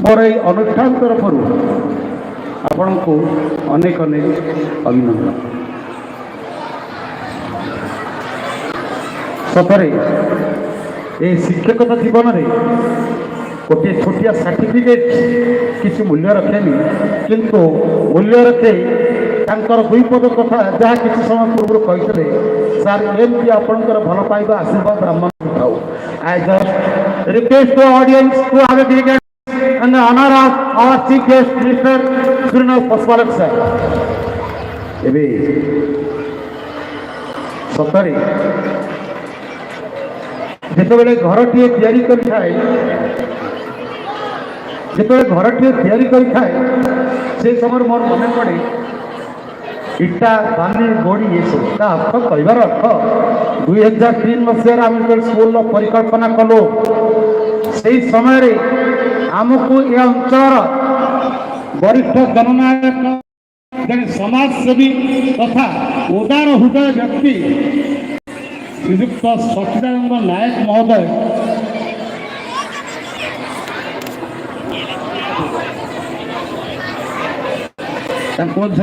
मोर ये अनुष्ठान तरफ आपण को अनेक अनेक अभिनंदन। सतरे ये शिक्षकता जीवन में गोटे छोटिया सर्टिफिकेट किसी मूल्य रखेनि, किंतु मूल्य रखे दुई पद कथा जहाँ किसी समय पूर्व कही सर एमती आपंकर भल पाइबा आशीर्वाद ब्राह्मण थाउ। I just request the audience to have a big and the honor of our chief guest Mr. Srinath Paswalek sir। एबे सतरे जेतबेले घरटीए तैयारी करि थाए, जेतबेले घरटीए तैयारी करि थाए से समय मोर मन पड़े इटा बाली गोड़ी ये सब का अर्थ कहबार अर्थ 2003 मसीह आम जो स्कूल परिकल्पना कलु से समय आमको ये अंचल वरिष्ठ जननायक जन समाजसेवी तथा उदार हृदय व्यक्ति श्रीयुक्त सच्चिदानंद नायक महोदय